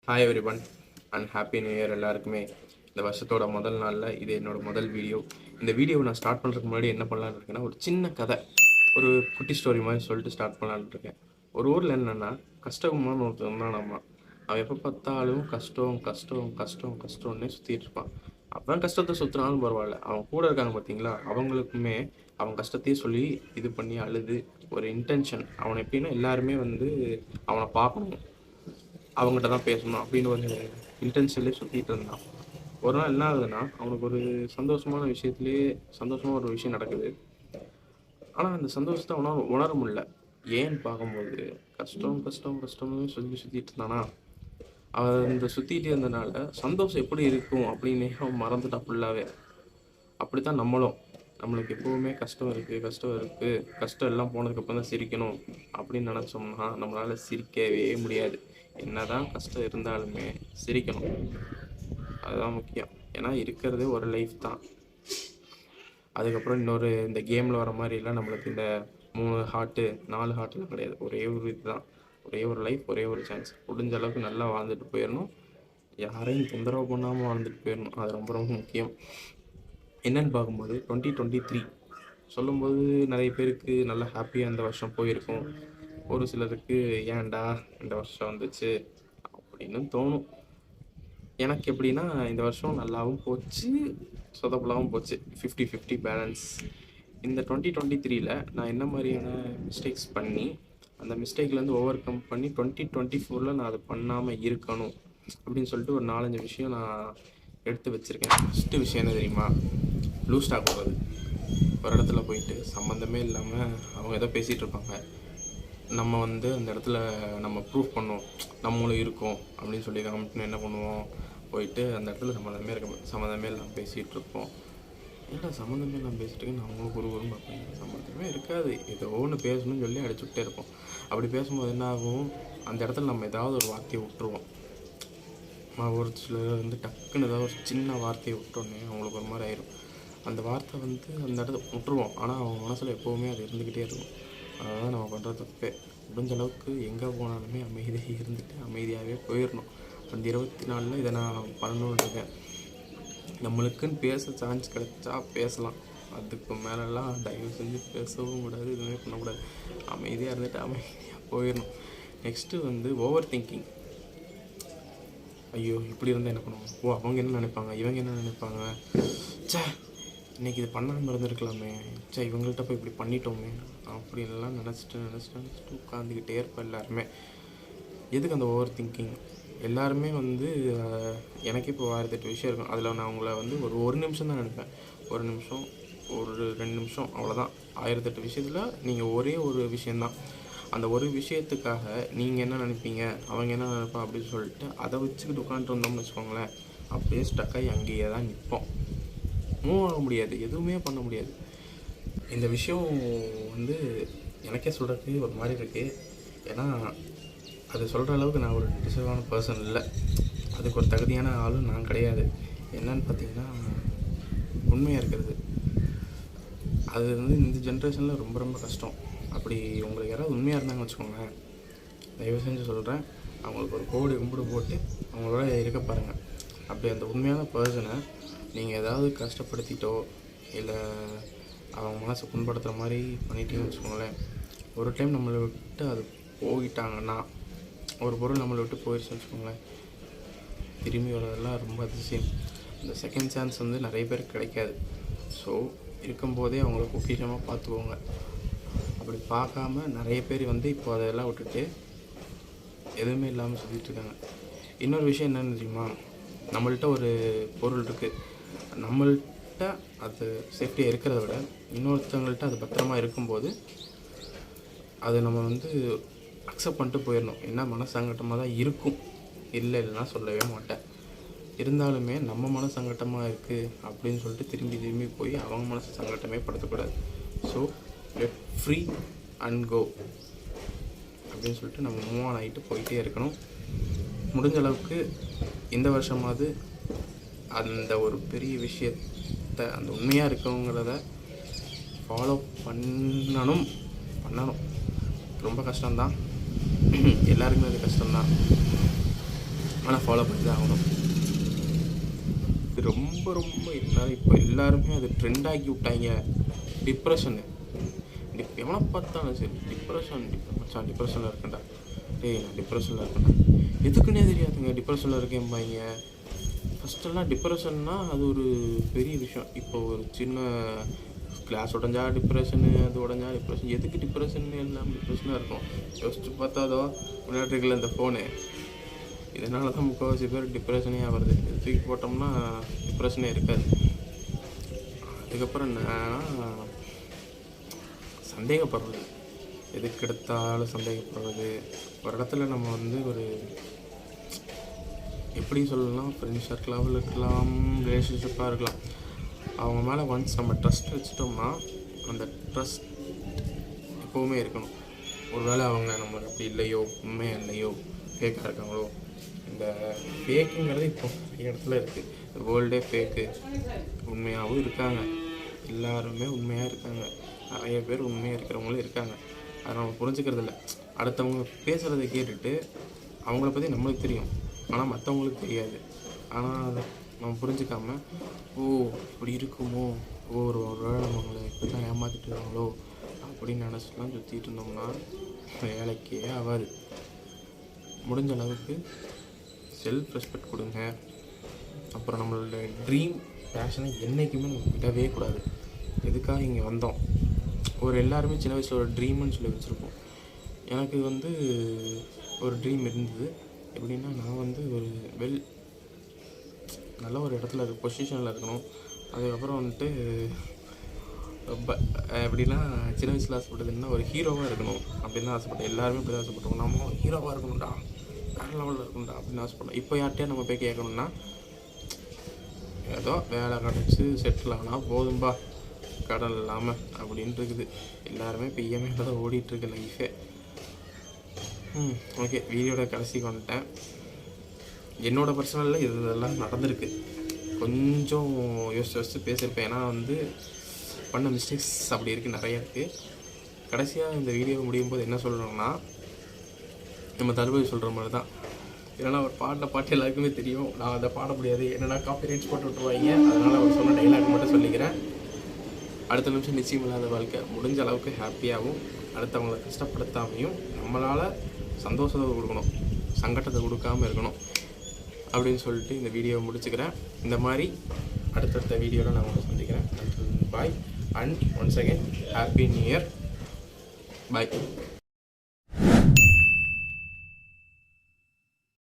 Hi every one and happy new year எல்லாருக்குமே. இந்த வருஷத்தோட முதல் நாளில் இது என்னோட முதல் வீடியோ. இந்த வீடியோவை நான் ஸ்டார்ட் பண்ணுறதுக்கு முன்னாடி என்ன பண்ணலான்னு இருக்கேன்னா, ஒரு சின்ன கதை, ஒரு குட்டி ஸ்டோரி மாதிரி சொல்லிட்டு ஸ்டார்ட் பண்ணலான்னு இருக்கேன். ஒரு ஊரில் என்னென்னா, கஷ்டமான ஒருத்தன் தான் நம்ம. அவன் எப்போ பார்த்தாலும் கஷ்டம் கஷ்டம் கஷ்டம் கஷ்டம்னே சுற்றிட்டு இருப்பான். அவன் கஷ்டத்தை சுற்றினாலும் பரவாயில்ல, அவன் கூட இருக்காங்க பார்த்தீங்களா, அவங்களுக்குமே அவன் கஷ்டத்தையே சொல்லி இது பண்ணி அழுது ஒரு இன்டென்ஷன். அவனை எப்படின்னா எல்லாருமே அவனை பார்க்கணும், அவங்ககிட்ட தான் பேசணும் அப்படின்னு ஒரு இன்டென்ஷன்லேயே சுற்றிட்டு இருந்தான். ஒரு நாள் என்ன ஆகுதுன்னா, அவனுக்கு ஒரு சந்தோஷமான விஷயத்துலேயே சந்தோஷமாக ஒரு விஷயம் நடக்குது. ஆனால் அந்த சந்தோஷத்தை அவனால் உணர முடியல. ஏன்னு பார்க்கும்போது கஷ்டம் கஷ்டம் கஷ்டம்னு சொல்லி சுற்றிட்டு இருந்தானா, அவன் இந்த சுற்றிட்டு இருந்தனால சந்தோஷம் எப்படி இருக்கும் அப்படின்னு அவன் மறந்துட்டான் ஃபுல்லாகவே. அப்படி தான் நம்மளுக்கு எப்போவுமே கஷ்டம் இருக்குது கஷ்டம் இருக்குது, கஷ்டம் எல்லாம் போனதுக்கப்புறம் தான் சிரிக்கணும் அப்படின்னு நினச்சோம்னா நம்மளால் சிரிக்கவே முடியாது. என்னதான் கஷ்டம் இருந்தாலுமே சிரிக்கணும், அதுதான் முக்கியம். ஏன்னா இருக்கிறது ஒரு லைஃப் தான். அதுக்கப்புறம் இன்னொரு இந்த கேமில் வர மாதிரிலாம் நம்மளுக்கு இந்த 3 ஹார்ட்டு 4 ஹார்ட்டுலாம் கிடையாது. ஒரே ஒரு இதுதான், ஒரே ஒரு லைஃப், ஒரே ஒரு சான்ஸ். முடிஞ்ச அளவுக்கு நல்லா வாழ்ந்துட்டு போயிடணும், யாரையும் தொந்தரவு பண்ணாமல் வாழ்ந்துட்டு போயிடணும். அது ரொம்ப ரொம்ப முக்கியம். என்னென்னு பார்க்கும்போது 2023 சொல்லும்போது நிறைய பேருக்கு நல்லா ஹாப்பியாக இந்த வருஷம் போயிருக்கும். ஒரு சிலருக்கு ஏன்டா இந்த வருஷம் வந்துச்சு அப்படின்னு தோணும். எனக்கு எப்படின்னா, இந்த வருஷம் நல்லாவும் போச்சு, சொதப்பலாகவும் போச்சு. 50-50 பேலன்ஸ். இந்த 2023ல் நான் என்ன மாதிரியான மிஸ்டேக்ஸ் பண்ணி அந்த மிஸ்டேக்லேருந்து ஓவர் கம் பண்ணி 2024ல் நான் அதை பண்ணாமல் இருக்கணும் அப்படின்னு சொல்லிட்டு ஒரு 4-5 விஷயம் நான் எடுத்து வச்சுருக்கேன். ஃபஸ்ட்டு விஷயம் என்ன தெரியுமா? லூஸ் டாக் போகிறது. ஒரு இடத்துல போயிட்டு சம்மந்தமே இல்லாமல் அவங்க ஏதோ பேசிகிட்டு இருப்பாங்க, நம்ம அந்த இடத்துல நம்ம ப்ரூஃப் பண்ணோம் நம்மளும் இருக்கோம் அப்படின்னு சொல்லி காமிட்டுன்னு என்ன பண்ணுவோம், போயிட்டு அந்த இடத்துல சம்மந்தமே இல்லாமல் பேசிகிட்டு இருப்போம். ஏன்னா சம்மந்தமே இல்லாமல் பேசிகிட்டு இருக்கேன் அவங்களுக்கு ஒரு பார்ப்பேன், சம்மந்தமே இருக்காது, ஏதோ ஒன்று பேசணும்னு சொல்லி அடிச்சுக்கிட்டே இருப்போம். அப்படி பேசும்போது என்ன ஆகும், அந்த இடத்துல நம்ம ஏதாவது ஒரு வார்த்தையை விட்டுருவோம். ஒரு சிலர் டக்குன்னு ஏதாவது ஒரு சின்ன வார்த்தையை விட்டோன்னே அவங்களுக்கு ஒரு மாதிரி ஆயிடும். அந்த வார்த்தை அந்த இடத்த விட்டுருவோம், ஆனால் அவங்க மனசில் எப்போவுமே அது இருந்துக்கிட்டே இருக்கும். அதுதான் நம்ம பண்ணுற தப்பே. முடிஞ்ச அளவுக்கு எங்கே போனாலுமே அமைதியாக இருந்துட்டு அமைதியாகவே போயிடணும். அந்த 24 இதை நான் பண்ணணுன்னு இருக்கேன். நம்மளுக்குன்னு பேச சான்ஸ் கிடைச்சா பேசலாம், அதுக்கு மேலெல்லாம் தயவு செஞ்சு பேசவும் கூடாது, எதுவுமே பண்ணக்கூடாது. அமைதியாக இருந்துட்டு அமைதியாக போயிடணும். Next over thinking. ஐயோ இப்படி இருந்தால் என்ன பண்ணுவோம், ஓ அவங்க என்ன நினைப்பாங்க, இவங்க என்ன நினைப்பாங்க, சே இன்றைக்கி இது பண்ணாமல் இருந்திருக்கலாமே, சே இவங்கள்ட்ட போய் இப்படி பண்ணிட்டோமே அப்படின்லாம் நினச்சிட்டு உட்காந்துக்கிட்டே இருப்பேன். எல்லாருமே எதுக்கு அந்த ஓவர் திங்கிங்? எல்லாருமே எனக்கு இப்போ 1008 விஷயம் இருக்கும். அதில் நான் அவங்கள ஒரு நிமிஷம் தான் நினைப்பேன். ஒரு நிமிஷம், ஒரு 2 நிமிஷம், அவ்வளோதான். 1008 விஷயத்தில் நீங்கள் ஒரே ஒரு விஷயந்தான். அந்த ஒரு விஷயத்துக்காக நீங்கள் என்ன நினைப்பீங்க, அவங்க என்ன நினைப்பா அப்படின்னு சொல்லிட்டு அதை வச்சுக்கிட்டு உட்காந்துட்டு வந்தோம்னு வச்சுக்கோங்களேன், அப்படியே ஸ்டக்காகி அங்கேயே தான் நிற்போம். மூவ் ஆக முடியாது, எதுவுமே பண்ண முடியாது. இந்த விஷயம் எனக்கே சொல்கிறதுக்கு ஒரு மாதிரி இருக்குது. ஏன்னா அது சொல்கிற அளவுக்கு நான் ஒரு டிசர்வான பர்சன் இல்லை, அதுக்கு ஒரு தகுதியான ஆளும் நான் கிடையாது. என்னன்னு பார்த்தீங்கன்னா, உண்மையாக இருக்கிறது அது இந்த ஜென்ரேஷனில் ரொம்ப ரொம்ப கஷ்டம். அப்படி உங்களுக்கு யாராவது உண்மையாக இருந்தாங்கன்னு வச்சுக்கோங்களேன், தயவு செஞ்சு சொல்கிறேன், அவங்களுக்கு ஒரு கோடி கும்பிடு போட்டு அவங்களோட இருக்க பாருங்கள். அப்படி அந்த உண்மையான பர்சனை நீங்கள் ஏதாவது கஷ்டப்படுத்திட்டோ இல்லை அவங்க மனசை புண்படுத்துகிற மாதிரி பண்ணிட்டீங்கன்னு வச்சுக்கோங்களேன், ஒரு டைம் நம்மளை விட்டு அது போயிட்டாங்கன்னா, ஒரு பொருள் நம்மளை விட்டு போயிடுச்சுன்னு வச்சுக்கோங்களேன், திரும்பி வரதெல்லாம் ரொம்ப அதிசயம். இந்த செகண்ட் சான்ஸ் நிறைய பேருக்கு கிடைக்காது. ஸோ இருக்கும்போதே அவங்கள பொக்கிஷமாக பார்த்துக்கோங்க. அப்படி பார்க்காம நிறைய பேர் இப்போ அதெல்லாம் விட்டுட்டு எதுவுமே இல்லாமல் சுற்றிட்டுருக்காங்க. இன்னொரு விஷயம் என்னென்னு தெரியுமா, நம்மள்கிட்ட ஒரு பொருள் இருக்குது, நம்மள்கிட்ட அது சேஃப்டியாக இருக்கிறத விட இன்னொருத்தவங்கள்ட்ட அது பத்திரமா இருக்கும்போது அது நம்ம அக்செப்ட் பண்ணிட்டு போயிடணும். என்ன மனசங்கட்டமாக தான் இருக்கும், இல்லைன்னா சொல்லவே மாட்டேன். இருந்தாலுமே நம்ம மனசு சங்கட்டமாக இருக்குது அப்படின்னு சொல்லிட்டு திரும்பி போய் அவங்க மனசு சங்கட்டமே படுத்தக்கூடாது. ஸோ லெட் ஃப்ரீ அண்ட் கோ அப்படின்னு சொல்லிட்டு நம்ம மூவ் ஆன் ஆகிட்டு போயிட்டே இருக்கணும். முடிஞ்ச அளவுக்கு இந்த வருஷமாவது அந்த ஒரு பெரிய விஷயத்தை, அந்த உண்மையாக இருக்கவங்கிறத ஃபாலோ பண்ணணும். ரொம்ப கஷ்டம்தான், எல்லாருக்குமே அது கஷ்டம்தான். ஆனால் ஃபாலோ பண்ணி தான் ஆகணும். இது ரொம்ப ரொம்ப இப்போ எல்லாருமே அது ட்ரெண்ட் ஆக்கி விட்டாங்க. டிப்ரெஷனு எவனை பார்த்தாலும் சரி மச்சான் டிப்ரெஷனில் இருக்கேன்டா, நான் டிப்ரெஷனில் இருக்கேன்டா, எதுக்குன்னே தெரியாதுங்க டிப்ரெஷனில் இருக்கேன்பாங்க. ஃபஸ்ட்டெல்லாம் டிப்ரெஷன்னா அது ஒரு பெரிய விஷயம். இப்போ ஒரு சின்ன கிளாஸ் உடஞ்சா டிப்ரெஷனு, அது உடஞ்சா டிப்ரெஷன், எதுக்கு டிப்ரெஷன் எல்லாம் டிப்ரெஷனாக இருக்கும். யோசிச்சு பார்த்தாதோ முன்னாடி இருக்கல இந்த ஃபோனு, இதனால தான் முக்கால்வாசி பேர் டிப்ரெஷனே ஆகிறது. இது தூக்கி போட்டோம்னா டிப்ரெஷனே இருக்காது. அதுக்கப்புறம் என்னன்னா சந்தேகப்படுறது, எதுக்கு எடுத்தாலும் சந்தேகப்படுறது. ஒரு இடத்துல நம்ம வந்து ஒரு எப்படி சொல்லலாம், ஃப்ரெண்ட்ஸ் சர்க்கிளாகவும் இருக்கலாம், ரிலேஷன்ஷிப்பாக இருக்கலாம், அவங்க மேலே ஒன்ஸ் நம்ம ட்ரஸ்ட் வச்சுட்டோம்னா அந்த ட்ரஸ்ட் எப்போவுமே இருக்கணும். ஒரு வேளை அவங்க நம்மளுக்கு அப்படி இல்லையோ, உண்மையாக இல்லையோ, ஃபேக்காக இருக்காங்களோ, இந்த ஃபேக்குங்கிறது இப்போ நிறைய இடத்துல இருக்குது. வேர்ல்டே ஃபேக்கு, உண்மையாகவும் இருக்காங்க, எல்லாருமே உண்மையாக இருக்காங்க, நிறைய பேர் உண்மையாக இருக்கிறவங்களும் இருக்காங்க. அதை நம்ம புரிஞ்சுக்கிறது இல்லை. அடுத்தவங்க பேசுகிறத கேட்டுட்டு அவங்கள பற்றி நம்மளுக்கு தெரியும், ஆனால் மற்றவங்களுக்கு தெரியாது. ஆனால் அதை நம்ம புரிஞ்சுக்காம, ஓ இப்படி இருக்குமோ, ஒரு வேளை நம்மளை இப்படி தான் ஏமாற்றிட்டு இருக்காங்களோ அப்படின்னு நினச்சிட்டுலாம் சுற்றிட்டு இருந்தோம்னா வேலைக்கே ஆகாது. முடிஞ்ச அளவுக்கு செல்ஃப் ரெஸ்பெக்ட் கொடுங்க. அப்புறம் நம்மளோட ட்ரீம் பேஷனை என்றைக்குமே நம்ம விடவே கூடாது. எதுக்காக இங்கே வந்தோம், ஒரு எல்லாருமே சின்ன வயசில் ஒரு ட்ரீம்னு சொல்லி வச்சுருப்போம். எனக்கு வந்து ஒரு ட்ரீம் இருந்தது. எப்படின்னா, நான் வந்து ஒரு நல்ல ஒரு இடத்துல பொசிஷனில் இருக்கணும். அதுக்கப்புறம் வந்துட்டு எப்படின்னா, சின்ன வயசில் ஆசைப்பட்டதுன்னா ஒரு ஹீரோவாக இருக்கணும் அப்படின்னு தான் ஆசைப்பட்டேன். எல்லாருமே அப்படி தான் ஆசைப்பட்டோம், நம்ம ஹீரோவாக இருக்கணும்டா, வேறு லெவலில் இருக்கணும்டா அப்படின்னு ஆசைப்பட்டோம். இப்போ யார்கிட்டயா நம்ம போய் கேட்கணும்னா, ஏதோ வேலை கிடச்சி செட்டில் ஆனால் போதும்பா, கடன் இல்லாமல் அப்படின்ட்டு இருக்குது. எல்லாருமே இப்போ இஎம்ஐயில் தான் ஓடிட்டுருக்கு லைஃபே. ஓகே, வீடியோட கடைசிக்கு வந்துட்டேன். என்னோடய பர்சனலில் இதெல்லாம் நடந்திருக்கு. கொஞ்சம் யோசிச்சு பேசியிருப்பேன், ஏன்னா வந்து பண்ண மிஸ்டேக்ஸ் அப்படி இருக்குது, நிறையா இருக்குது. கடைசியாக இந்த வீடியோ முடியும் போது என்ன சொல்கிறோம்னா, நம்ம தளபதி சொல்கிற மாதிரி தான். ஏன்னா அவர் பாடின பாட்டு எல்லாருக்குமே தெரியும், நான் அதை பாட முடியாது, என்னென்னா காப்பிரைட்ஸ் போட்டு விட்டுருவாங்க. அதனால் அவர் சொன்ன டைலாக் மட்டும் சொல்லிக்கிறேன். அடுத்த நிமிஷம் நிச்சயம் இல்லாத வாழ்க்கை, முடிஞ்ச அளவுக்கு ஹாப்பியாகவும் அடுத்தவங்களை கஷ்டப்படுத்தாமையும் நம்மளால் சந்தோஷத்தை கொடுக்கணும், சங்கடத்தை கொடுக்காமல் இருக்கணும் அப்படின்னு சொல்லிட்டு இந்த வீடியோவை முடிச்சுக்கிறேன். இந்த மாதிரி அடுத்தடுத்த வீடியோவில் நான் உங்களை சந்திக்கிறேன். Bye and once again happy new year. Bye.